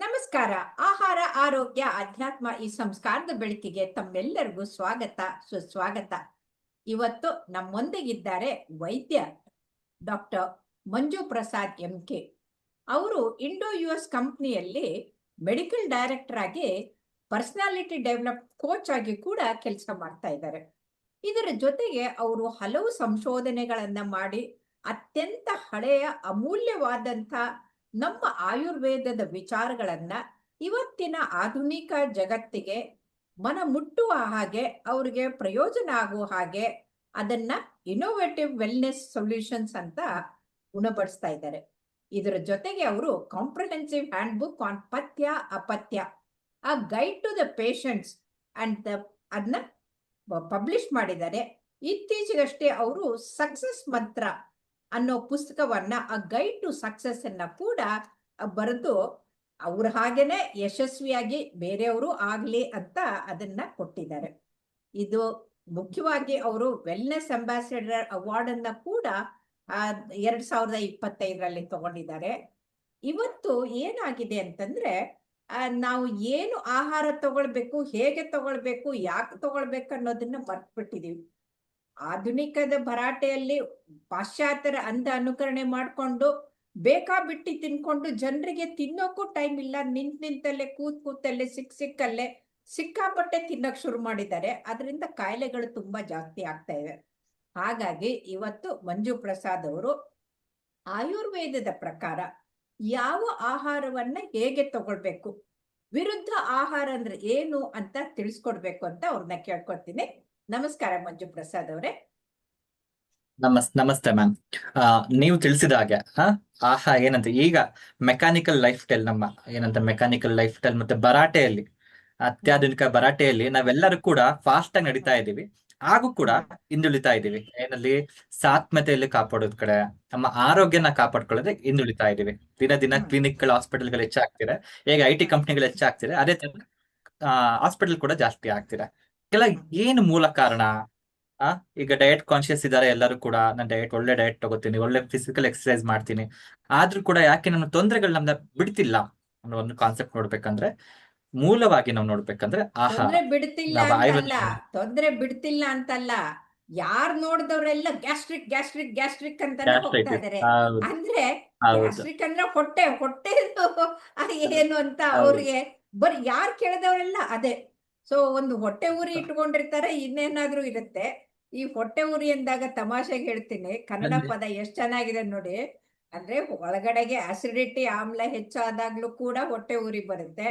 ನಮಸ್ಕಾರ. ಆಹಾರ, ಆರೋಗ್ಯ, ಅಧ್ಯಾತ್ಮ ಈ ಸಂಸ್ಕಾರದ ಬೆಳಕಿಗೆ ತಮ್ಮೆಲ್ಲರಿಗೂ ಸ್ವಾಗತ, ಸುಸ್ವಾಗತ. ಇವತ್ತು ನಮ್ಮೊಂದಿಗಿದ್ದಾರೆ ವೈದ್ಯ ಡಾಕ್ಟರ್ ಮಂಜು ಪ್ರಸಾದ್ MK. ಅವರು ಇಂಡೋ US ಕಂಪ್ನಿಯಲ್ಲಿ ಮೆಡಿಕಲ್ ಡೈರೆಕ್ಟರ್ ಆಗಿ ಪರ್ಸನಾಲಿಟಿ ಡೆವಲಪ್ ಕೋಚ್ ಆಗಿ ಕೂಡ ಕೆಲಸ ಮಾಡ್ತಾ ಇದ್ದಾರೆ. ಇದರ ಜೊತೆಗೆ ಅವರು ಹಲವು ಸಂಶೋಧನೆಗಳನ್ನ ಮಾಡಿ ಅತ್ಯಂತ ಹಳೆಯ ಅಮೂಲ್ಯವಾದಂಥ ನಮ್ಮ ಆಯುರ್ವೇದದ ವಿಚಾರಗಳನ್ನ ಇವತ್ತಿನ ಆಧುನಿಕ ಜಗತ್ತಿಗೆ ಮನ ಮುಟ್ಟುವ ಹಾಗೆ, ಅವ್ರಿಗೆ ಪ್ರಯೋಜನ ಆಗುವ ಹಾಗೆ ಅದನ್ನ ಇನೋವೇಟಿವ್ ವೆಲ್ನೆಸ್ ಸೊಲ್ಯೂಷನ್ಸ್ ಅಂತ ಗುಣಪಡಿಸ್ತಾ ಇದ್ದಾರೆ. ಇದರ ಜೊತೆಗೆ ಅವರು ಕಾಂಪ್ರಿಹೆನ್ಸಿವ್ ಹ್ಯಾಂಡ್ ಬುಕ್ ಆನ್ ಪಥ್ಯ ಅಪಥ್ಯ, a guide to the patients and ಅದನ್ನ ಪಬ್ಲಿಷ್ ಮಾಡಿದ್ದಾರೆ. ಇತ್ತೀಚೆಗಷ್ಟೇ ಅವರು ಸಕ್ಸಸ್ ಮಂತ್ರ ಅನ್ನೋ ಪುಸ್ತಕವನ್ನ, ಆ ಗೈಡ್ ಟು ಸಕ್ಸಸ್ ಅನ್ನ ಕೂಡ ಬರೆದು ಅವ್ರ ಹಾಗೇನೆ ಯಶಸ್ವಿಯಾಗಿ ಬೇರೆಯವರು ಆಗ್ಲಿ ಅಂತ ಅದನ್ನ ಕೊಟ್ಟಿದ್ದಾರೆ. ಇದು ಮುಖ್ಯವಾಗಿ ಅವರು ವೆಲ್ನೆಸ್ ಅಂಬಾಸಿಡರ್ ಅವಾರ್ಡ್ ಅನ್ನ ಕೂಡ 2025ರಲ್ಲಿ ತಗೊಂಡಿದ್ದಾರೆ. ಇವತ್ತು ಏನಾಗಿದೆ ಅಂತಂದ್ರೆ, ನಾವು ಏನು ಆಹಾರ ತಗೊಳ್ಬೇಕು, ಹೇಗೆ ತಗೊಳ್ಬೇಕು, ಯಾಕೆ ತಗೊಳ್ಬೇಕು ಅನ್ನೋದನ್ನ ಮರ್ತ್ಬಿಟ್ಟಿದೀವಿ. ಆಧುನಿಕದ ಭರಾಟೆಯಲ್ಲಿ ಪಾಶ್ಚಾತ್ಯರ ಅಂಧ ಅನುಕರಣೆ ಮಾಡ್ಕೊಂಡು ಬೇಕಾಬಿಟ್ಟಿ ತಿನ್ಕೊಂಡು ಜನರಿಗೆ ತಿನ್ನೋಕ್ಕೂ ಟೈಮ್ ಇಲ್ಲ. ನಿಂತಲ್ಲೇ ಕೂತಲ್ಲೇ ಸಿಕ್ಕಲ್ಲೇ ಸಿಕ್ಕಾಪಟ್ಟೆ ತಿನ್ನಕ್ ಶುರು ಮಾಡಿದ್ದಾರೆ. ಅದರಿಂದ ಕಾಯಿಲೆಗಳು ತುಂಬಾ ಜಾಸ್ತಿ ಆಗ್ತಾ ಇವೆ. ಹಾಗಾಗಿ ಇವತ್ತು ಮಂಜು ಪ್ರಸಾದ್ ಅವರು ಆಯುರ್ವೇದದ ಪ್ರಕಾರ ಯಾವ ಆಹಾರವನ್ನ ಹೇಗೆ ತಗೊಳ್ಬೇಕು, ವಿರುದ್ಧ ಆಹಾರ ಅಂದ್ರೆ ಏನು ಅಂತ ತಿಳಿಸ್ಕೊಡ್ಬೇಕು ಅಂತ ಅವ್ರನ್ನ ಕೇಳ್ಕೊತೀನಿ. ನಮಸ್ಕಾರ ಮಂಜು ಪ್ರಸಾದ್ ಅವರೇ. ನಮಸ್ತೆ ಮ್ಯಾಮ್. ನೀವು ತಿಳಿಸಿದ ಹಾಗೆ ಏನಂತ ಈಗ ಮೆಕ್ಯಾನಿಕಲ್ ಲೈಫ್ ಸ್ಟೈಲ್, ನಮ್ಮ ಮೆಕ್ಯಾನಿಕಲ್ ಲೈಫ್ ಸ್ಟೈಲ್ ಮತ್ತೆ ಭರಾಟೆಯಲ್ಲಿ, ಅತ್ಯಾಧುನಿಕ ಭರಾಟೆಯಲ್ಲಿ ನಾವೆಲ್ಲರೂ ಕೂಡ ಫಾಸ್ಟ್ ಆಗಿ ನಡೀತಾ ಇದ್ದೀವಿ, ಹಾಗೂ ಕೂಡ ಹಿಂದುಳಿತಾ ಇದ್ದೀವಿ. ಏನಲ್ಲಿ ಸಾತ್ಮತೆಯಲ್ಲಿ ಕಾಪಾಡೋದ್ ಕಡೆ, ನಮ್ಮ ಆರೋಗ್ಯನ ಕಾಪಾಡ್ಕೊಳ್ಳೋದೇ ಹಿಂದುಳಿತಾ ಇದ್ದೀವಿ. ದಿನ ಕ್ಲಿನಿಕ್ಗಳು, ಹಾಸ್ಪಿಟಲ್ಗಳು ಹೆಚ್ಚಾಗ್ತಿದೆ. ಹೇಗೆ IT ಕಂಪ್ನಿಗಳು ಹೆಚ್ಚಾಗ್ತಿದೆ, ಅದೇ ತರ ಹಾಸ್ಪಿಟಲ್ ಕೂಡ ಜಾಸ್ತಿ ಆಗ್ತಿದೆ. ಏನು ಮೂಲ ಕಾರಣ? ಈಗ ಡಯಟ್ ಕಾನ್ಶಿಯಸ್ ಇದ್ದಾರೆ ಎಲ್ಲರೂ ಕೂಡ. ನಾನು ಒಳ್ಳೆ ಡಯಟ್ ತಗೋತೀನಿ, ಒಳ್ಳೆ ಫಿಸಿಕಲ್ ಎಕ್ಸರ್ಸೈಸ್ ಮಾಡ್ತೀನಿ, ಆದ್ರೂ ಕೂಡ ಯಾಕೆ ನನ್ನ ತೊಂದರೆಗಳು ನಮ್ದ ಬಿಡ್ತಿಲ್ಲ ಅನ್ನೋ ಒಂದು ಕಾನ್ಸೆಪ್ಟ್ ನೋಡ್ಬೇಕಂದ್ರೆ, ಮೂಲವಾಗಿ ನಾವು ನೋಡ್ಬೇಕಂದ್ರೆ ತೊಂದ್ರೆ ಬಿಡ್ತಿಲ್ಲ ಅಂತಲ್ಲ, ಯಾರ್ ನೋಡಿದವ್ರೆಲ್ಲ ಗ್ಯಾಸ್ಟ್ರಿಕ್ ಗ್ಯಾಸ್ಟ್ರಿಕ್ ಗ್ಯಾಸ್ಟ್ರಿಕ್ ಅಂತಾನೆ ಹೋಗ್ತಾ ಇದಾರೆ. ಅಂದ್ರೆ ಗ್ಯಾಸ್ಟ್ರಿಕ್ ಅಂದ್ರೆ ಹೊಟ್ಟೆ ಏನು ಅಂತ ಅವ್ರಿಗೆ ಬರೀ ಯಾರ್ ಕೇಳಿದವರೆಲ್ಲ ಅದೇ. ಸೊ ಒಂದು ಹೊಟ್ಟೆ ಉರಿ ಇಟ್ಕೊಂಡಿರ್ತಾರೆ, ಇನ್ನೇನಾದ್ರೂ ಇರುತ್ತೆ. ಈ ಹೊಟ್ಟೆ ಉರಿ ಅಂದಾಗ ತಮಾಷೆಗೆ ಹೇಳ್ತೀನಿ, ಕನ್ನಡ ಪದ ಎಷ್ಟ್ ಚೆನ್ನಾಗಿದೆ ನೋಡಿ. ಅಂದ್ರೆ ಒಳಗಡೆಗೆ ಅಸಿಡಿಟಿ, ಆಮ್ಲ ಹೆಚ್ಚಾದಾಗ್ಲೂ ಕೂಡ ಹೊಟ್ಟೆ ಉರಿ ಬರುತ್ತೆ,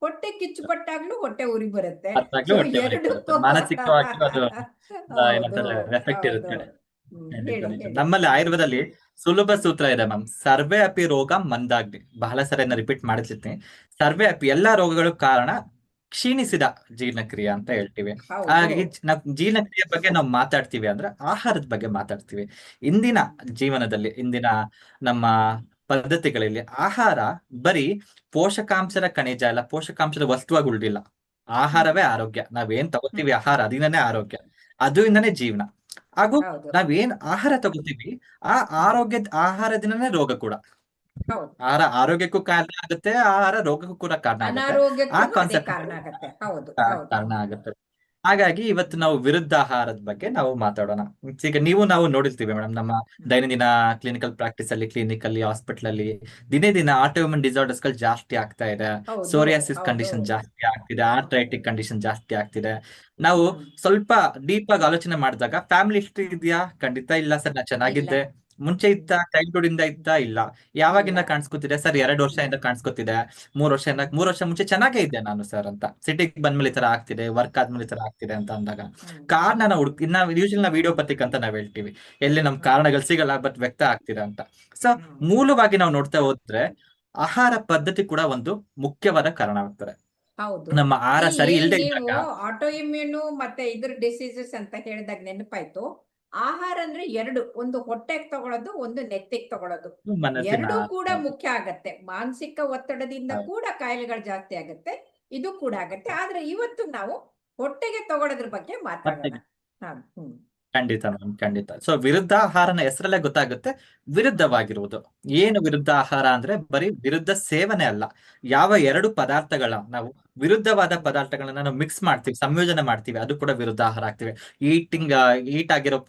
ಹೊಟ್ಟೆ ಕಿಚ್ಚುಪಟ್ಟಾಗ್ಲೂ ಹೊಟ್ಟೆ ಉರಿ ಬರುತ್ತೆ. ನಮ್ಮಲ್ಲಿ ಆಯುರ್ವೇದದಲ್ಲಿ ಸುಲಭ ಸೂತ್ರ ಇದೆ ಮ್ಯಾಮ್. ಸರ್ವೇ ಅಪಿ ರೋಗ ಮಂದಾಗ್ಲಿ. ಬಹಳ ಸರಿ ರಿಪೀಟ್ ಮಾಡಿರ್ತೀನಿ. ಸರ್ವೇ ಅಪಿ, ಎಲ್ಲಾ ರೋಗಗಳು ಕಾರಣ ಕ್ಷೀಣಿಸಿದ ಜೀರ್ಣಕ್ರಿಯೆ ಅಂತ ಹೇಳ್ತೀವಿ. ಹಾಗಾಗಿ ನಾವು ಜೀರ್ಣಕ್ರಿಯೆ ಬಗ್ಗೆ ನಾವು ಮಾತಾಡ್ತೀವಿ ಅಂದ್ರೆ ಆಹಾರದ ಬಗ್ಗೆ ಮಾತಾಡ್ತೀವಿ. ಇಂದಿನ ಜೀವನದಲ್ಲಿ, ಇಂದಿನ ನಮ್ಮ ಪದ್ಧತಿಗಳಲ್ಲಿ ಆಹಾರ ಬರೀ ಪೋಷಕಾಂಶದ ಖನಿಜ ಇಲ್ಲ, ಪೋಷಕಾಂಶದ ವಸ್ತುವಾಗಿ ಉಳಿದಿಲ್ಲ. ಆಹಾರವೇ ಆರೋಗ್ಯ. ನಾವೇನ್ ತಗೋತೀವಿ ಆಹಾರ, ಅದರಿಂದನೇ ಆರೋಗ್ಯ, ಅದರಿಂದನೇ ಜೀವನ. ಹಾಗೂ ನಾವೇನ್ ಆಹಾರ ತಗೋತೀವಿ, ಆ ಆಹಾರದಿಂದನೇ ರೋಗ ಕೂಡ. ಆಹಾರ ಆರೋಗ್ಯಕ್ಕೂ ಕಾರಣ ಆಗುತ್ತೆ, ಆಹಾರ ರೋಗಕ್ಕೂ ಕೂಡ ಕಾರಣ ಆಗುತ್ತೆ. ಆ ಕಾನ್ಸೆಪ್ಟ್ ಕಾರಣ ಆಗುತ್ತೆ. ಹಾಗಾಗಿ ಇವತ್ತು ನಾವು ವಿರುದ್ಧ ಆಹಾರದ ಬಗ್ಗೆ ನಾವು ಮಾತಾಡೋಣ. ಈಗ ನಾವು ನೋಡಿರ್ತೀವಿ ಮೇಡಮ್, ನಮ್ಮ ದೈನಂದಿನ ಕ್ಲಿನಿಕಲ್ ಪ್ರಾಕ್ಟೀಸ್ ಅಲ್ಲಿ, ಕ್ಲಿನಿಕ್ ಅಲ್ಲಿ, ಹಾಸ್ಪಿಟಲ್ ಅಲ್ಲಿ ದಿನ ಆಟೋಇಮ್ಯೂನ್ ಡಿಸಾರ್ಡರ್ಸ್ ಗಳು ಜಾಸ್ತಿ ಆಗ್ತಾ ಇದೆ. ಸೋರಿಯಾಸಿಸ್ ಕಂಡೀಷನ್ ಜಾಸ್ತಿ ಆಗ್ತಿದೆ, ಆರ್ಥ್ರೈಟಿಕ್ ಕಂಡೀಷನ್ ಜಾಸ್ತಿ ಆಗ್ತಿದೆ. ನಾವು ಸ್ವಲ್ಪ ಡೀಪ್ ಆಗಿ ಆಲೋಚನೆ ಮಾಡಿದಾಗ, ಫ್ಯಾಮಿಲಿ ಹಿಸ್ಟ್ರಿ ಇದೆಯಾ? ಖಂಡಿತ ಇಲ್ಲ ಸರ್, ನಾ ಚೆನ್ನಾಗಿದ್ದೆ. ಮುಂಚೆ ಇದ್ದ, ಚೈಲ್ಡ್ಹುಡ್ ಇಂದ ಇದ್ದ? ಇಲ್ಲ. ಯಾವಾಗಿಂದ ಕಾಣಿಸ್ಕೊತಿದೆ ಸರ್? 2 ವರ್ಷದಿಂದ ಕಾಣಿಸ್ಕೊತಿದೆ. 3 ವರ್ಷ ಮುಂಚೆ ಚೆನ್ನಾಗೇ ಇದ್ದೆ ನಾನು ಸರ್ ಅಂತ. ಸಿಟಿಗೆ ಬಂದ್ಮೇಲೆ ಈ ತರ ಆಗ್ತಿದೆ, ವರ್ಕ್ ಆದ್ಮೇಲೆ ಈ ತರ ಆಗ್ತಿದೆ ಅಂತ ಅಂದಾಗ ಕಾರಣ ಯೂಶಲಿ ನಾವು ವಿಡಿಯೋಪತಿಕ್ ಅಂತ ನಾವ್ ಹೇಳ್ತೀವಿ, ಎಲ್ಲಿ ನಮ್ ಕಾರಣಗಳು ಸಿಗಲ್ಲ, ಬಟ್ ವ್ಯಕ್ತ ಆಗ್ತಿದೆ ಅಂತ. ಸೊ ಮೂಲವಾಗಿ ನಾವು ನೋಡ್ತಾ ಹೋದ್ರೆ ಆಹಾರ ಪದ್ಧತಿ ಕೂಡ ಒಂದು ಮುಖ್ಯವಾದ ಕಾರಣ ಆಗ್ತಾರೆ. ನಮ್ಮ ಆಹಾರ ಸರಿ ಇಲ್ಲದೆ ಇದ್ದಾಗ, ಆಟೋ ಇಮ್ಯೂನು ಮತ್ತೆ ಇದ್ರ ಡಿಸೀಸಸ್ ಅಂತ ಹೇಳಿದಾಗ ನೆನಪಾಯ್ತು. ಆಹಾರ ಅಂದ್ರೆ 2, ಒಂದು ಹೊಟ್ಟೆಗೆ ತಗೊಳ್ಳೋದು, ಒಂದು ನೆತ್ತಿಗೆ ತಗೊಳ್ಳೋದು. ಎರಡೂ ಕೂಡ ಮುಖ್ಯ ಆಗತ್ತೆ. ಮಾನಸಿಕ ಒತ್ತಡದಿಂದ ಕೂಡ ಕಾಯಿಲೆಗಳು ಜಾಸ್ತಿ ಆಗತ್ತೆ, ಇದು ಕೂಡ ಆಗತ್ತೆ. ಆದ್ರೆ ಇವತ್ತು ನಾವು ಹೊಟ್ಟೆಗೆ ತಗೊಳ್ಳೋದ್ರ ಬಗ್ಗೆ ಮಾತಾಡೋಣ. ಖಂಡಿತ ಮ್ಯಾಮ್, ಖಂಡಿತ. ಸೊ ವಿರುದ್ಧಾಹಾರನ ಹೆಸರಲ್ಲೇ ಗೊತ್ತಾಗುತ್ತೆ ವಿರುದ್ಧವಾಗಿರುವುದು. ಏನು ವಿರುದ್ಧಾಹಾರ ಅಂದ್ರೆ ಬರೀ ವಿರುದ್ಧ ಸೇವನೆ ಅಲ್ಲ. ಯಾವ ಎರಡು ಪದಾರ್ಥಗಳ ನಾವು ವಿರುದ್ಧವಾದ ಪದಾರ್ಥಗಳನ್ನ ನಾವು ಮಿಕ್ಸ್ ಮಾಡ್ತೀವಿ, ಸಂಯೋಜನೆ ಮಾಡ್ತೀವಿ, ಅದು ಕೂಡ ವಿರುದ್ಧಾಹಾರ ಆಗ್ತಿವಿ. ಈಟಿಂಗ್ ಈಟ್ ಆಗಿರೋ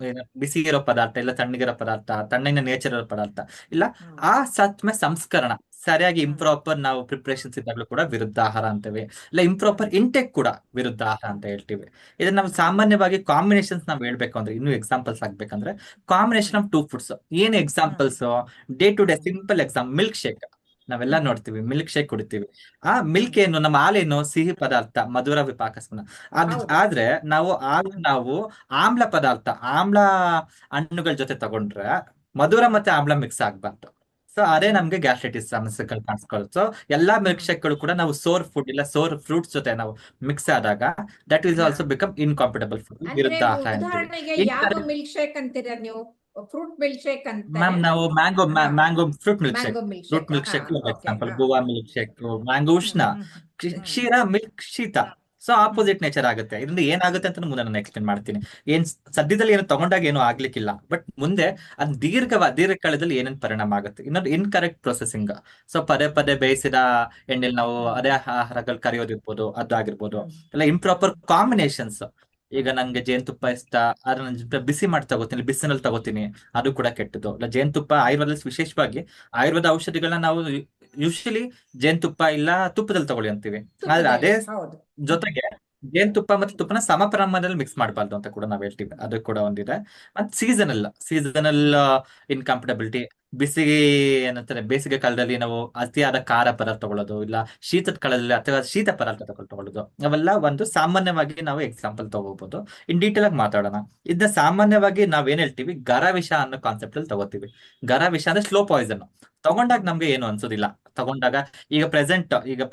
ಬಿಸಿ ಇರೋ ಪದಾರ್ಥ ಇಲ್ಲ ತಣ್ಣಗಿರೋ ಪದಾರ್ಥ, ತಣ್ಣಗಿನ ನೇಚರ್ ಇರೋ ಪದಾರ್ಥ ಇಲ್ಲ ಆ ಸತ್ಮ ಸಂಸ್ಕರಣ ಸರಿಯಾಗಿ ಇಂಪ್ರಾಪರ್ ನಾವು ಪ್ರಿಪ್ರೇಷನ್ಸ್ ಇದ್ದಾಗಲೂ ಕೂಡ ವಿರುದ್ಧಾಹಾರ ಅಂತೇವೆ. ಇಲ್ಲ ಇಂಪ್ರಾಪರ್ ಇಂಟೆಕ್ ಕೂಡ ವಿರುದ್ಧಾಹಾರ ಅಂತ ಹೇಳ್ತೀವಿ. ಇದನ್ನ ನಾವು ಸಾಮಾನ್ಯವಾಗಿ ಕಾಂಬಿನೇಷನ್ಸ್ ನಾವ್ ಹೇಳ್ಬೇಕು ಅಂದ್ರೆ, ಇನ್ನೂ ಎಕ್ಸಾಂಪಲ್ಸ್ ಆಗ್ಬೇಕಂದ್ರೆ ಕಾಂಬಿನೇಷನ್ ಆಫ್ ಟೂ ಫುಡ್ಸ್. ಏನ್ examples? Day to day simple example, milk shake ನಾವೆಲ್ಲ ನೋಡ್ತೀವಿ, ಮಿಲ್ಕ್ ಶೇಕ್ ಕುಡಿತೀವಿ. ಆ ಮಿಲ್ಕ್ ಏನು, ನಮ್ಮ ಹಾಲೇನು ಸಿಹಿ ಪದಾರ್ಥ, ಮಧುರ ವಿಪಾಕಸ್ಮನ. ಆದ್ರೆ ನಾವು ಆಮ್ಲ ಪದಾರ್ಥ, ಆಮ್ಲ ಹಣ್ಣುಗಳ ಜೊತೆ ತಗೊಂಡ್ರೆ ಮಧುರ ಮತ್ತೆ ಆಮ್ಲ ಮಿಕ್ಸ್ ಆಗ್ಬಾರ್ದು. ಸೊ ಅದೇ ನಮ್ಗೆ ಗ್ಯಾಸ್ಟ್ರೈಟಿಸ್ ಸಮಸ್ಯೆಗಳು ಕಾಣಿಸ್ಕೊಳ್ಳುತ್ತೆ. ಸೊ ಎಲ್ಲಾ ಮಿಲ್ಕ್ ಶೇಕ್ ಗಳು ಕೂಡ ನಾವು ಸೋರ್ ಫುಡ್ ಇಲ್ಲ ಸೋರ್ ಫ್ರೂಟ್ಸ್ ಜೊತೆ ನಾವು ಮಿಕ್ಸ್ ಆದಾಗ that is also become incompatible food, ವಿರುದ್ಧ ಆಹಾರ ಅಂತೀವಿ. ಉದಾಹರಣೆಗೆ ಯಾವ ಮಿಲ್ಕ್ ಶೇಕ್ ಅಂತೀರಾ ನೀವು? ಫ್ರೂಟ್ ಮಿಲ್ಕ್ ಶೇಕ್ ಅಂತ ಮ್ಯಾಮ್ ನಾವು mango fruit milk shake, mango milk fruit shake. Milk shake example, guava milk shake, mango ಉಷ್ಣ, ಕ್ಷೀರ ಮಿಲ್ಕ್ ಶೀತ. ಸೊ ಆಪೋಸಿಟ್ ನೇಚರ್ ಆಗುತ್ತೆ. ಇದರಿಂದ ಏನಾಗುತ್ತೆ ಅಂತ ಮುಂದೆ ನಾನು ಎಕ್ಸ್ಪ್ಲೇನ್ ಮಾಡ್ತೀನಿ. ಸದ್ಯದಲ್ಲಿ ಏನು ತಗೊಂಡಾಗ ಏನು ಆಗ್ಲಿಕ್ಕಿಲ್ಲ, ಬಟ್ ಮುಂದೆ ಅದು ದೀರ್ಘಕಾಲದಲ್ಲಿ ಏನೇನು ಪರಿಣಾಮ ಆಗುತ್ತೆ. ಇನ್ನೊಂದು ಇನ್ಕರೆಕ್ಟ್ ಪ್ರೊಸೆಸಿಂಗ್. ಸೊ ಪದೇ ಪದೇ ಬೇಯಿಸಿದ ಎಣ್ಣೆಲಿ ನಾವು ಅದೇ ಆಹಾರಗಳು ಕರಿಯೋದಿರ್ಬೋದು, ಅದಾಗಿರ್ಬೋದು. ಇಲ್ಲ ಇಂಪ್ರಾಪರ್ ಕಾಂಬಿನೇಷನ್ಸ್. ಈಗ ನಂಗೆ ಜೇನುತುಪ್ಪ ಇಷ್ಟ, ಆದ್ರೆ ನಾನು ಬಿಸಿ ಮಾಡಿ ತಗೋತೀನಿ, ಬಿಸಿನಲ್ಲಿ ತಗೋತೀನಿ, ಅದು ಕೂಡ ಕೆಟ್ಟದ್ದು. ಇಲ್ಲ ಜೇನುತುಪ್ಪ ಆಯುರ್ವೇದದಲ್ಲಿ ವಿಶೇಷವಾಗಿ ಆಯುರ್ವೇದ ಔಷಧಿಗಳನ್ನ ನಾವು ಯೂಶಲಿ ಜೇನುತುಪ್ಪ ಇಲ್ಲ ತುಪ್ಪದಲ್ಲಿ ತಗೊಳ್ಳಿ ಅಂತೀವಿ. ಆದ್ರೆ ಅದೇ ಜೊತೆಗೆ ಜೇನುತುಪ್ಪ ಮತ್ತೆ ತುಪ್ಪನ ಸಮ ಪ್ರಮಾಣದಲ್ಲಿ ಮಿಕ್ಸ್ ಮಾಡಬಾರ್ದು ಅಂತ ಕೂಡ ನಾವ್ ಹೇಳ್ತೀವಿ. ಅದು ಕೂಡ ಒಂದಿದೆ. ಮತ್ತೆ ಸೀಸನಲ್ ಇನ್ಕಂಫರ್ಟಬಿಲಿಟಿ. ಏನಂತಾರೆ, ಬೇಸಿಗೆ ಕಾಲದಲ್ಲಿ ನಾವು ಅತಿಯಾದ ಖಾರ ಪದಾರ್ಥ ತಗೊಳ್ಳೋದು, ಇಲ್ಲ ಶೀತದ ಕಾಲದಲ್ಲಿ ಅಥವಾ ಶೀತ ಪದಾರ್ಥ ತಗೊಳ್ಳೋದು, ಅವೆಲ್ಲ ಒಂದು ಸಾಮಾನ್ಯವಾಗಿ ನಾವು ಎಕ್ಸಾಂಪಲ್ ತಗೋಬಹುದು. ಇನ್ ಡೀಟೇಲ್ ಆಗಿ ಮಾತಾಡೋಣ. ಇದನ್ನ ಸಾಮಾನ್ಯವಾಗಿ ನಾವೇನ್ ಹೇಳ್ತೀವಿ, ಗರ ವಿಷ ಅನ್ನೋ ಕಾನ್ಸೆಪ್ಟ್ ಅಲ್ಲಿ ತಗೋತೀವಿ. ಗರ ವಿಷ ಅಂದ್ರೆ ಸ್ಲೋ ಪಾಯ್ಸನ್. ತಗೊಂಡಾಗ ನಮ್ಗೆ ಏನು ಅನ್ಸೋದಿಲ್ಲ. ತಗೊಂಡಾಗ ಈಗ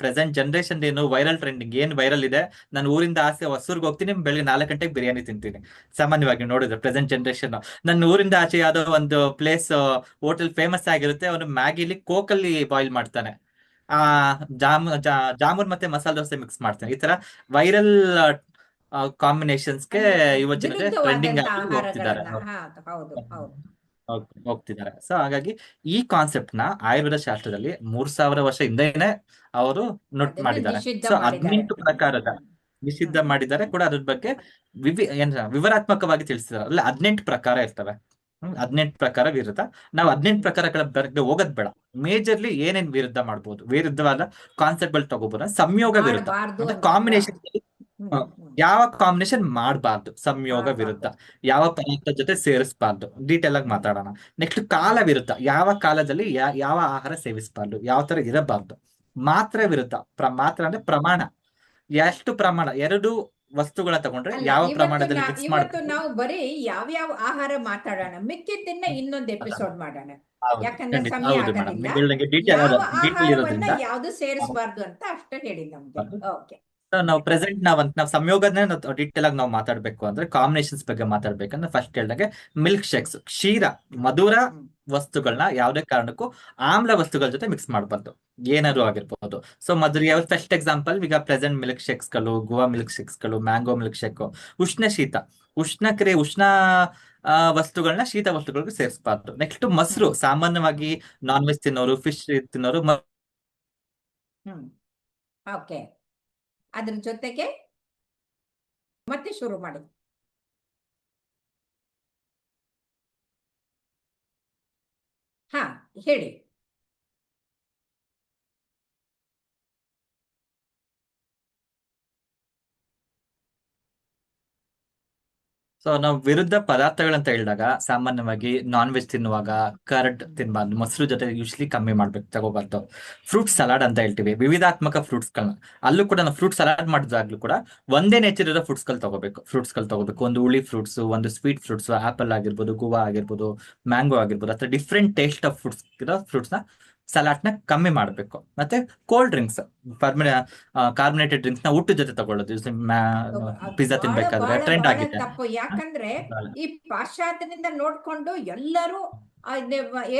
ಪ್ರೆಸೆಂಟ್ ಜನರೇಷನ್ ಏನು ವೈರಲ್ ಟ್ರೆಂಡಿಂಗ್ ಏನ್ ವೈರಲ್ ಇದೆ, ನಾನು ಊರಿಂದ ಹೊಸೂರ್ಗೆ ಹೋಗ್ತೀನಿ, ಬೆಳಿಗ್ಗೆ 4 ಗಂಟೆಗೆ ಬಿರಿಯಾನಿ ತಿಂತೀನಿ. ಸಾಮಾನ್ಯವಾಗಿ ನೋಡಿದ್ರೆ ಪ್ರೆಸೆಂಟ್ ಜನರೇಷನ್, ನನ್ನ ಊರಿಂದ ಆಚೆ ಯಾವ್ದೋ ಒಂದು ಪ್ಲೇಸ್ ಹೋಟೆಲ್ ಫೇಮಸ್ ಆಗಿರುತ್ತೆ, ಅವನು ಮ್ಯಾಗಿಲಿ ಕೋಕಲ್ಲಿ ಬಾಯ್ಲ್ ಮಾಡ್ತಾನೆ, ಆ ಜಾಮೂನ್ ಮತ್ತೆ ಮಸಾಲೆ ದೋಸೆ ಮಿಕ್ಸ್ ಮಾಡ್ತಾನೆ. ಈ ತರ ವೈರಲ್ ಕಾಂಬಿನೇಷನ್ಸ್ಗೆ ಯುವ ಜನತೆ ಟ್ರೆಂಡಿಂಗ್ ಆಗಿ ಹೋಗ್ತಿದ್ದಾರೆ. ಸೊ ಹಾಗಾಗಿ ಈ ಕಾನ್ಸೆಪ್ಟ್ ನ ಆಯುರ್ವೇದ ಶಾಸ್ತ್ರದಲ್ಲಿ 3000 ವರ್ಷ ಹಿಂದೆನೆ ಅವರು ನೋಟ್ ಮಾಡಿದ್ದಾರೆ. ಸೊ 18 ಪ್ರಕಾರದ ನಿಷಿದ್ಧ ಮಾಡಿದ್ದಾರೆ ಕೂಡ. ಅದ್ರ ಬಗ್ಗೆ ವಿವರಾತ್ಮಕವಾಗಿ ತಿಳಿಸಿದ್ದಾರೆ. ಅಲ್ಲ 18 ಪ್ರಕಾರ ಇರ್ತವೆ. 18 ಪ್ರಕಾರ ವಿರುದ್ಧ. ನಾವು 18 ಪ್ರಕಾರಗಳ ಬಗ್ಗೆ ಹೋಗೋದ್ ಬೇಡ. ಮೇಜರ್ಲಿ ಏನೇನ್ ವಿರುದ್ಧ ಮಾಡ್ಬೋದು, ವಿರುದ್ಧವಾದ ಕಾನ್ಸೆಪ್ಟ್ ಗಳು ತಗೋಬಹುದು. ಸಂಯೋಗ ವಿರುದ್ಧ ಅಂದ್ರೆ ಕಾಂಬಿನೇಷನ್, ಯಾವ ಕಾಂಬಿನೇಷನ್ ಮಾಡಬಾರ್ದು, ಸಂಯೋಗ ವಿರುದ್ಧ. ಯಾವ ಪದಾರ್ಥ ಜೊತೆ ಸೇರಿಸಬಾರ್ದು, ಡೀಟೇಲ್ ಆಗಿ ಮಾತಾಡೋಣ. ನೆಕ್ಸ್ಟ್ ಕಾಲ ವಿರುದ್ಧ, ಯಾವ ಕಾಲದಲ್ಲಿ ಯಾವ ಆಹಾರ ಸೇವಿಸಬಾರ್ದು, ಯಾವ ತರ ಇರಬಾರ್ದು. ಮಾತ್ರ ವಿರುದ್ಧ, ಮಾತ್ರ ಅಂದ್ರೆ ಪ್ರಮಾಣ, ಎಷ್ಟು ಪ್ರಮಾಣ, ಎರಡು ವಸ್ತುಗಳ ತಗೊಂಡ್ರೆ ಯಾವ ಪ್ರಮಾಣದಲ್ಲಿ ಮಿಕ್ಸ್ ಇವತ್ತು ನಾವು ಬರೀ ಯಾವ ಆಹಾರ ಮಾತಾಡೋಣ, ಮಿಕ್ಕಿದ್ದನ್ನ ಇನ್ನೊಂದು ಎಪಿಸೋಡ್ ಮಾಡೋಣ. ಯಾಕಂದ್ರೆ ಸಮಯ ಆಗೋದಿಲ್ಲ. ಯಾವ್ದು ಸೇರಿಸಬಾರ್ದು ಅಂತ ಅಷ್ಟೇ ಹೇಳಿ ನಮ್ಗೆ. ಓಕೆ, ನಾವು ಪ್ರೆಸೆಂಟ್ ನಾವ್ ಸಂಯೋಗನೇ ಡೀಟೇಲ್ ಆಗಿ ನಾವು ಮಾತಾಡ್ಬೇಕು ಅಂದ್ರೆ, ಕಾಂಬಿನೇಷನ್ಸ್ ಬಗ್ಗೆ ಮಾತಾಡ್ಬೇಕಂದ್ರೆ ಫಸ್ಟ್ ಹೇಳಿದಾಗೆ ಮಿಲ್ಕ್ ಶೇಕ್ಸ್, ಕ್ಷೀರ, ಮಧುರ ವಸ್ತುಗಳನ್ನ ಯಾವುದೇ ಕಾರಣಕ್ಕೂ ಆಮ್ಲ ವಸ್ತುಗಳ ಜೊತೆ ಮಿಕ್ಸ್ ಮಾಡಬಾರ್ದು, ಏನಾದ್ರು ಆಗಿರ್ಬೋದು. ಸೊ ಮಧುರ ಫಸ್ಟ್ ಎಕ್ಸಾಂಪಲ್, ಈಗ ಪ್ರೆಸೆಂಟ್ ಮಿಲ್ಕ್ ಶೇಕ್ಸ್ ಗಳು, ಗೋವಾ ಮಿಲ್ಕ್ ಶೇಕ್ಸ್ ಗಳು, ಮ್ಯಾಂಗೋ ಮಿಲ್ಕ್ ಶೇಕ್. ಉಷ್ಣ ವಸ್ತುಗಳನ್ನ ಶೀತ ವಸ್ತುಗಳಿಗೆ ಸೇರಿಸಬಾರ್ದು. ನೆಕ್ಸ್ಟ್ ಮೊಸರು, ಸಾಮಾನ್ಯವಾಗಿ ನಾನ್ ವೆಜ್ ತಿನ್ನೋರು, ಫಿಶ್ ತಿನ್ನೋರು. ಓಕೆ, ಅದ್ರ ಜೊತೆಗೆ ಮತ್ತೆ ಶುರು ಮಾಡಿ. ಹಾ, ಹೇಳಿ. ಸೊ ನಾವು ವಿರುದ್ಧ ಪದಾರ್ಥಗಳಂತ ಹೇಳಿದಾಗ ಸಾಮಾನ್ಯವಾಗಿ ನಾನ್ ವೆಜ್ ತಿನ್ನುವಾಗ ಕರ್ಡ್ ತಿನ್ಬಾರ್ದು, ಮೊಸರು ಜೊತೆ ಯೂಶ್ವಲಿ ಕಮ್ಮಿ ಮಾಡ್ಬೇಕು, ತಗೋಬಾರ್ದು. ಫ್ರೂಟ್ ಸಲಾಡ್ ಅಂತ ಹೇಳ್ತೀವಿ, ವಿವಿಧಾತ್ಮಕ ಫ್ರೂಟ್ಸ್ಗಳನ್ನ. ಅಲ್ಲೂ ಕೂಡ ನಾವು ಫ್ರೂಟ್ ಸಲಾಡ್ ಮಾಡಿದಾಗ್ಲೂ ಕೂಡ ಒಂದೇ ನೇಚರ್ ಇರೋ ಫ್ರೂಟ್ಸ್ಗಳು ತಗೋಬೇಕು. ಒಂದು ಹುಳಿ ಫ್ರೂಟ್ಸ್, ಒಂದು ಸ್ವೀಟ್ ಫ್ರೂಟ್ಸ್, ಆಪಲ್ ಆಗಿರ್ಬೋದು, ಗುವಾ ಆಗಿರ್ಬೋದು, ಮ್ಯಾಂಗೋ ಆಗಿರ್ಬೋದು. ಅಥವಾ ಡಿಫ್ರೆಂಟ್ ಟೇಸ್ಟ್ ಆಫ್ ಫ್ರೂಟ್ಸ್ ಇರೋ ಫ್ರೂಟ್ಸ್ ನ ಸಲಾಡ್ ನ ಕಮ್ಮಿ ಮಾಡಬೇಕು. ಮತ್ತೆ ಕೋಲ್ಡ್ ಡ್ರಿಂಕ್ಸ್, ಕಾರ್ಬೊನೇಟೆಡ್ ಡ್ರಿಂಕ್ಸ್ ನ ಊಟದ ಜೊತೆ ತಗೊಳ್ಳೋದು. ಪಿಜ್ಜಾ ತಿನ್ಬೇಕಾದ್ರೆ ಟ್ರೆಂಡ್ ಆಗಿದೆ. ಯಾಕಂದ್ರೆ ಈ ಪಾಶ್ಚಾತ್ಯದಿಂದ ನೋಡ್ಕೊಂಡು ಎಲ್ಲರೂ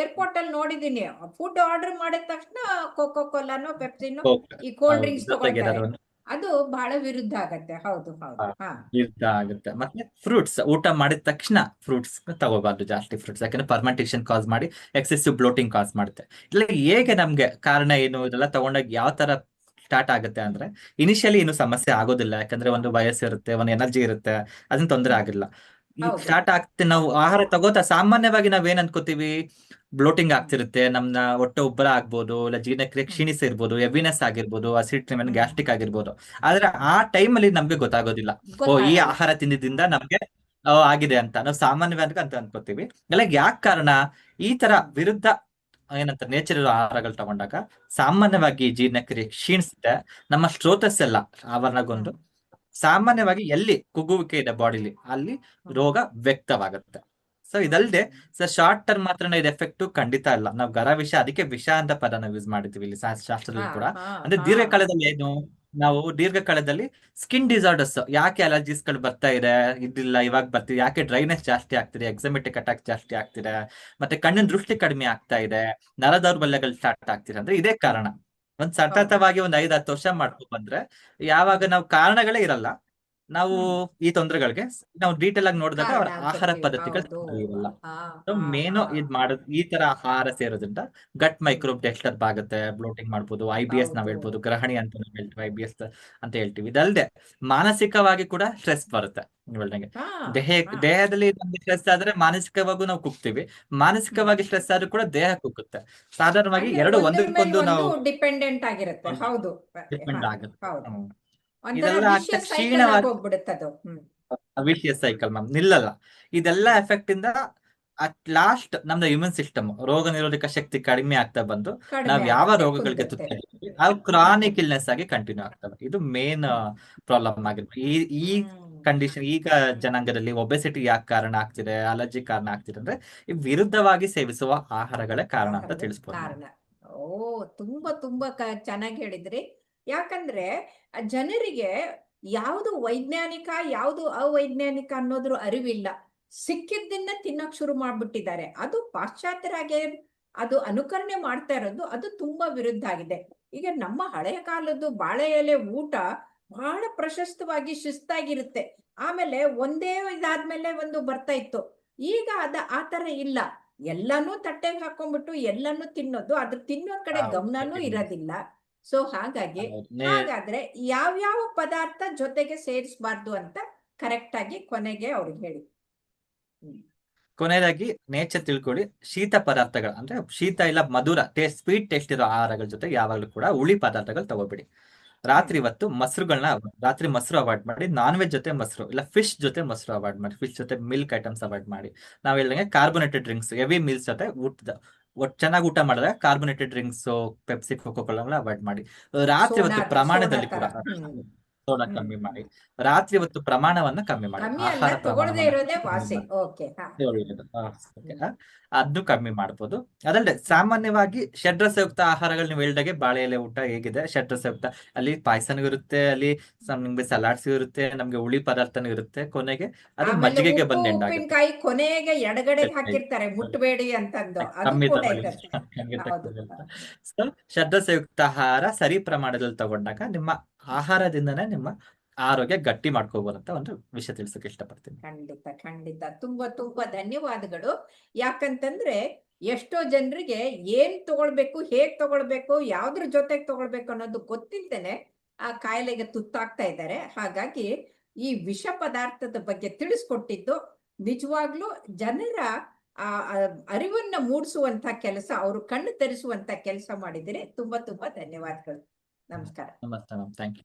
ಏರ್ಪೋರ್ಟ್ ಅಲ್ಲಿ ನೋಡಿದೀನಿ, ಫುಡ್ ಆರ್ಡರ್ ಮಾಡಿದ ತಕ್ಷಣ ಕೋಕೋ ಕೋಲಾನೋ ಪೆಪ್ಸಿನೋ ಈ ಕೋಲ್ಡ್ ಡ್ರಿಂಕ್ಸ್ ತಗೊಳ್ತಾರೆ. ಅದು ಬಹಳ ವಿರುದ್ಧ ಆಗತ್ತೆ. ಹೌದು ಹೌದು. ಹಾ ಇರ್ತಾ ಆಗುತ್ತೆ. ಮತ್ತೆ ಫ್ರೂಟ್ಸ್ ಊಟ ಮಾಡಿದ ತಕ್ಷಣ ಫ್ರೂಟ್ಸ್ ತಗೋಬಾರ್ದು, ಜಾಸ್ತಿ ಫ್ರೂಟ್ಸ್, ಯಾಕಂದ್ರೆ ಫರ್ಮೆಂಟೇಶನ್ ಕಾಸ್ ಮಾಡಿ ಎಕ್ಸೆಸಿವ್ ಬ್ಲೋಟಿಂಗ್ ಕಾಸ್ ಮಾಡುತ್ತೆ. ಇಲ್ಲ ಹೇಗೆ ನಮ್ಗೆ ಕಾರಣ ಏನು, ಇದೆಲ್ಲ ತಗೊಂಡಾಗ ಯಾವ ತರ ಸ್ಟಾರ್ಟ್ ಆಗುತ್ತೆ ಅಂದ್ರೆ, ಇನಿಷಿಯಲಿ ಏನು ಸಮಸ್ಯೆ ಆಗೋದಿಲ್ಲ, ಯಾಕಂದ್ರೆ ಒಂದು ವಯಸ್ಸು ಇರುತ್ತೆ, ಒಂದು ಎನರ್ಜಿ ಇರುತ್ತೆ, ಅದನ್ನ ತೊಂದರೆ ಆಗಿಲ್ಲ. ಈಗ ಹೌದು. ಸ್ಟಾರ್ಟ್ ಆಗ್ತದೆ, ನಾವು ಆಹಾರ ತಗೋತಾ ಸಾಮಾನ್ಯವಾಗಿ ನಾವೇನ್ ಅನ್ಕೋತೀವಿ, ಬ್ಲೋಟಿಂಗ್ ಆಗ್ತಿರುತ್ತೆ, ನಮ್ನ ಹೊಟ್ಟೆ ಉಬ್ಬರ ಆಗ್ಬೋದು, ಇಲ್ಲ ಜೀರ್ಣಕ್ರಿಯೆ ಕ್ಷೀಣಿಸಿರ್ಬೋದು, ಹೆವಿನೆಸ್ ಆಗಿರ್ಬೋದು, ಅಸಿಡ್ ಗ್ಯಾಸ್ಟ್ರಿಕ್ ಆಗಿರ್ಬೋದು. ಆದ್ರೆ ಆ ಟೈಮಲ್ಲಿ ನಮ್ಗೆ ಗೊತ್ತಾಗೋದಿಲ್ಲ, ಓ ಈ ಗೊತ್ತಾಗಲ್ಲ. ಆಹಾರ ತಿಂದಿದ್ದಿಂದ ನಮ್ಗೆ ಆಗಿದೆ ಅಂತ ನಾವು ಸಾಮಾನ್ಯವಾಗಿ ಅಂತ ಅನ್ಕೋತೀವಿ. ಎಲ್ಲ ಯಾಕೆ ಕಾರಣ, ಈ ತರ ವಿರುದ್ಧ ಏನಂತ ನೇಚರ್ ಇರೋ ಆಹಾರಗಳು ತಗೊಂಡಾಗ ಸಾಮಾನ್ಯವಾಗಿ ಜೀರ್ಣಕ್ರಿಯೆ ಕ್ಷೀಣಿಸುತ್ತೆ, ನಮ್ಮ ಸ್ಟ್ರೋತಸ್ ಎಲ್ಲ ಆವರಣಗೊಂಡು ಸಾಮಾನ್ಯವಾಗಿ ಎಲ್ಲಿ ಕುಗ್ಗುವಿಕೆ ಇದೆ ಬಾಡಿಲಿ ಅಲ್ಲಿ ರೋಗ ವ್ಯಕ್ತವಾಗುತ್ತೆ. ಸೊ ಇದಲ್ಲದೆ ಶಾರ್ಟ್ ಟರ್ಮ್ ಮಾತ್ರ ಇದು ಎಫೆಕ್ಟ್ ಖಂಡಿತ ಇಲ್ಲ. ನಾವು ವಿಷ, ಅದಕ್ಕೆ ವಿಷ ಅಂತ ಪದ ನಾವು ಯೂಸ್ ಮಾಡಿದ್ವಿ ಇಲ್ಲಿ ಶಾಸ್ತ್ರದಲ್ಲಿ ಕೂಡ. ಅಂದ್ರೆ ದೀರ್ಘಕಾಲದಲ್ಲಿ ಏನು, ನಾವು ದೀರ್ಘಕಾಲದಲ್ಲಿ ಸ್ಕಿನ್ ಡಿಸಾರ್ಡರ್ಸ್, ಯಾಕೆ ಅಲರ್ಜೀಸ್ ಗಳು ಬರ್ತಾ ಇದೆ, ಇದಿಲ್ಲ ಇವಾಗ ಬರ್ತಿದೆ, ಯಾಕೆ ಡ್ರೈನೆಸ್ ಜಾಸ್ತಿ ಆಗ್ತಿದೆ, ಎಕ್ಸಮೆಟಿಕ್ ಅಟ್ಯಾಕ್ ಜಾಸ್ತಿ ಆಗ್ತಿದೆ, ಮತ್ತೆ ಕಣ್ಣಿನ ದೃಷ್ಟಿ ಕಡಿಮೆ ಆಗ್ತಾ ಇದೆ, ನರ ದೌರ್ಬಲ್ಯಗಳು ಸ್ಟಾರ್ಟ್ ಆಗ್ತಿದೆ, ಅಂದ್ರೆ ಇದೇ ಕಾರಣ. ಒಂದ್ ಸತತವಾಗಿ ಒಂದ್ 5-10 ವರ್ಷ ಮಾಡ್ಕೊ ಬಂದ್ರೆ, ಯಾವಾಗ ನಾವು ಕಾರಣಗಳೇ ಇರಲ್ಲ, ನಾವು ಈ ತೊಂದರೆಗಳಿಗೆ ನಾವು ಡೀಟೇಲ್ ಆಗಿ ನೋಡಿದಾಗ ಅವರ ಆಹಾರ ಪದ್ಧತಿಗಳು ಇರಲ್ಲ. ಮೇನು ಇದ್ ಮಾಡೋದು, ಈ ತರ ಆಹಾರ ಸೇರೋದ್ರಿಂದ ಗಟ್ ಮೈಕ್ರೋಬ್ ಡಿಸ್ಟರ್ಬ್ ಆಗುತ್ತೆ, ಬ್ಲೋಟಿಂಗ್ ಮಾಡ್ಬೋದು, IBS ನಾವ್ ಹೇಳ್ಬೋದು, ಗ್ರಹಣಿ ಅಂತ ನಾವ್ ಹೇಳ್ತೀವಿ, IBS ಅಂತ ಹೇಳ್ತೀವಿ. ಇದಲ್ಲದೆ ಮಾನಸಿಕವಾಗಿ ಕೂಡ ಸ್ಟ್ರೆಸ್ ಬರುತ್ತೆ. ನೀವ್ ಹೇಳ್ದಂಗೆ ದೇಹದಲ್ಲಿ ನಮ್ಗೆ ಸ್ಟ್ರೆಸ್ ಆದ್ರೆ ಮಾನಸಿಕವಾಗೂ ನಾವು ಕುಗ್ತೀವಿ, ಮಾನಸಿಕವಾಗಿ ಸ್ಟ್ರೆಸ್ ಆದ್ರೂ ಕೂಡ ದೇಹ ಕುಗ್ಗುತ್ತೆ. ಸಾಧಾರಣವಾಗಿ ಎರಡು ಒಂದಕ್ಕೊಂದು ನಾವು ಡಿಪೆಂಡೆಂಟ್ ಆಗಿರುತ್ತೆ. ಹೌದು, ಡಿಪೆಂಡ್ ಆಗುತ್ತೆ. ಒಂಥರ ಇದೆಲ್ಲ vicious ಆಗ್ತಾ cycle ಕ್ಷೀಣವಾಗಿ ಆಗ್ ಹೋಗ್ಬಿಡುತ್ತದು. ವಿಶಿಯಸ್ ಸೈಕಲ್ ಮ್ಯಾಮ್, ನಿಲ್ಲಲ್ಲ. ಇದೆಲ್ಲ ಎಫೆಕ್ಟ್ ಇಂದ ಅಟ್ ಲಾಸ್ಟ್ ನಮ್ದು ಇಮ್ಯೂನ್ ಸಿಸ್ಟಮ್, ರೋಗ ನಿರೋಧಕ ಶಕ್ತಿ ಕಡಿಮೆ ಆಗ್ತಾ ಬಂದು ನಾವ್ ಯಾವ ರೋಗಗಳಿಗೆ ತುತ್ತಾಗಿರ್ತೀವಿ ಅವು ಕ್ರಾನಿಕ್ ಇಲ್ನೆಸ್ ಆಗಿ ಕಂಟಿನ್ಯೂ ಆಗ್ತವೆ. ಇದು ಮೇನ್ ಪ್ರಾಬ್ಲಮ್ ಆಗಿರುತ್ತೆ. ಈ ಕಂಡೀಷನ್ ಈಗ ಜನಾಂಗದಲ್ಲಿ ಒಬೆಸಿಟಿ ಯಾಕೆ ಕಾರಣ ಆಗ್ತಿದೆ, ಅಲರ್ಜಿ ಕಾರಣ ಆಗ್ತಿದೆ ಅಂದ್ರೆ ಈ ವಿರುದ್ಧವಾಗಿ ಸೇವಿಸುವ ಆಹಾರಗಳೇ ಕಾರಣ ಅಂತ ತಿಳಿಸ್ಬೋದು. ಕಾರಣ. ಓ, ತುಂಬಾ ತುಂಬಾ ಚೆನ್ನಾಗಿ ಹೇಳಿದ್ರಿ. ಯಾಕಂದ್ರೆ ಜನರಿಗೆ ಯಾವುದು ವೈಜ್ಞಾನಿಕ ಯಾವುದು ಅವೈಜ್ಞಾನಿಕ ಅನ್ನೋದ್ರ ಅರಿವಿಲ್ಲ. ಸಿಕ್ಕಿದ್ದನ್ನ ತಿನ್ನಕ್ ಶುರು ಮಾಡ್ಬಿಟ್ಟಿದ್ದಾರೆ. ಅದು ಪಾಶ್ಚಾತ್ಯರಾಗೆ ಅದು ಅನುಕರಣೆ ಮಾಡ್ತಾ ಇರೋದು, ಅದು ತುಂಬಾ ವಿರುದ್ಧ ಆಗಿದೆ. ಈಗ ನಮ್ಮ ಹಳೆಯ ಕಾಲದ್ದು ಬಾಳೆ ಎಲೆ ಊಟ ಬಹಳ ಪ್ರಶಸ್ತವಾಗಿ ಶಿಸ್ತಾಗಿರುತ್ತೆ. ಆಮೇಲೆ ಒಂದೇ ಇದಾದ್ಮೇಲೆ ಒಂದು ಬರ್ತಾ ಇತ್ತು. ಈಗ ಆ ತರ ಇಲ್ಲ. ಎಲ್ಲಾನು ತಟ್ಟೆಗೆ ಹಾಕೊಂಡ್ಬಿಟ್ಟು ಎಲ್ಲಾನು ತಿನ್ನೋದು, ಅದ್ರ ತಿನ್ನೋ ಕಡೆ ಗಮನನೂ ಇರೋದಿಲ್ಲ. ಸೊ ಹಾಗಾದ್ರೆ ಯಾವ್ಯಾವ ಪದಾರ್ಥ ಜೊತೆಗೆ ಸೇರಿಸಬಾರ್ದು ಅಂತ ಕರೆಕ್ಟ್ ಆಗಿ ಕೊನೆಗೆ ಅವ್ರಿಗೆ ಹೇಳಿ. ಕೊನೆಯದಾಗಿ ನೇಚರ್ ತಿಳ್ಕೊಳ್ಳಿ, ಶೀತ ಪದಾರ್ಥಗಳು ಅಂದ್ರೆ ಶೀತ ಇಲ್ಲ ಮಧುರ ಟೇಸ್ಟ್, ಸ್ವೀಟ್ ಟೇಸ್ಟ್ ಇರೋ ಆಹಾರಗಳ ಜೊತೆ ಯಾವಾಗಲೂ ಕೂಡ ಹುಳಿ ಪದಾರ್ಥಗಳು ತಗೋಬೇಡಿ. ರಾತ್ರಿ ಹೊತ್ತು ರಾತ್ರಿ ಮೊಸರು ಅವಾಯ್ಡ್ ಮಾಡಿ, ನಾನ್ ವೆಜ್ ಜೊತೆ ಮೊಸರು ಇಲ್ಲ ಫಿಶ್ ಜೊತೆ ಮೊಸರು ಅವಾಯ್ಡ್ ಮಾಡಿ, ಫಿಶ್ ಜೊತೆ ಮಿಲ್ಕ್ ಐಟಮ್ಸ್ ಅವಾಯ್ಡ್ ಮಾಡಿ. ನಾವ್ ಹೇಳ್ದಂಗೆ ಕಾರ್ಬೋನೇಟೆಡ್ ಡ್ರಿಂಕ್ಸ್, ಹೆವಿ ಮೀಲ್ಸ್ ಜೊತೆ ಚೆನ್ನಾಗಿ ಊಟ ಮಾಡಿದ್ರೆ carbonated drinks, Pepsi, Coca Cola avoid ಮಾಡಿ. ರಾತ್ರಿ ಹೊತ್ತು ಪ್ರಮಾಣದಲ್ಲಿ ಕೂಡ ಸೋಡಾ ಕಮ್ಮಿ ಮಾಡಿ, ರಾತ್ರಿ ಹೊತ್ತು ಪ್ರಮಾಣವನ್ನ ಕಮ್ಮಿ ಮಾಡಿ, ಆಹಾರ ಅದನ್ನು ಕಮ್ಮಿ ಮಾಡ್ಬೋದು. ಅದಲ್ಲದೆ ಸಾಮಾನ್ಯವಾಗಿ ಷಡ್ರಸಯುಕ್ತ ಆಹಾರಗಳು ನೀವು ಹೇಳ್ದಾಗೆ ಬಾಳೆ ಎಲೆ ಊಟ ಹೇಗಿದೆ ಷಡ್ರಸಯುಕ್ತ, ಅಲ್ಲಿ ಪಾಯಸನೂ ಇರುತ್ತೆ, ಅಲ್ಲಿ ನಿಮ್ಗೆ ಸಲಾಡ್ಸ್ ಇರುತ್ತೆ, ನಮ್ಗೆ ಹುಳಿ ಪದಾರ್ಥನೂ ಇರುತ್ತೆ, ಕೊನೆಗೆ ಅದು ಮಜ್ಜಿಗೆಗೆ ಬಂದ್ ಎಂಡ್ ಆಗುತ್ತೆ. ಕೊನೆಗೆ ಎಡಗಡೆ ಹಾಕಿರ್ತಾರೆ ಮುಟ್ಟಬೇಡಿ ಅಂತಂದು, ಕಮ್ಮಿ ಷಡ್ರಸಯುಕ್ತ ಆಹಾರ ಸರಿ ಪ್ರಮಾಣದಲ್ಲಿ ತಗೊಂಡಾಗ ನಿಮ್ಮ ಆಹಾರದಿಂದನೇ ನಿಮ್ಮ ಆರೋಗ್ಯ ಗಟ್ಟಿ ಮಾಡ್ಕೋಬಹುದು ಅಂತ ಒಂದು ವಿಷಯ ತಿಳಿಸಕ್ಕೆ ಇಷ್ಟಪಡ್ತೀನಿ. ಖಂಡಿತ ಖಂಡಿತ, ತುಂಬಾ ತುಂಬಾ ಧನ್ಯವಾದಗಳು. ಯಾಕಂತಂದ್ರೆ ಎಷ್ಟೋ ಜನರಿಗೆ ಏನ್ ತಗೊಳ್ಬೇಕು, ಹೇಗ್ ತಗೊಳ್ಬೇಕು, ಯಾವ್ದ್ರ ಜೊತೆಗೆ ತಗೊಳ್ಬೇಕು ಅನ್ನೋದು ಗೊತ್ತಿಲ್ದೇನೆ ಆ ಕಾಯಿಲೆಗೆ ತುತ್ತಾಗ್ತಾ ಇದ್ದಾರೆ. ಹಾಗಾಗಿ ಈ ವಿಷ ಪದಾರ್ಥದ ಬಗ್ಗೆ ತಿಳಿಸ್ಕೊಟ್ಟಿದ್ದು ನಿಜವಾಗ್ಲೂ ಜನರ ಅರಿವನ್ನ ಮೂಡಿಸುವಂತ ಕೆಲಸ, ಅವರು ಕಣ್ಣು ತೆರೆಸುವಂತ ಕೆಲಸ ಮಾಡಿದರೆ. ತುಂಬಾ ತುಂಬಾ ಧನ್ಯವಾದಗಳು. ನಮಸ್ಕಾರ. ನಮಸ್ತೆ ಮ್ಯಾಮ್, ಥ್ಯಾಂಕ್ ಯು.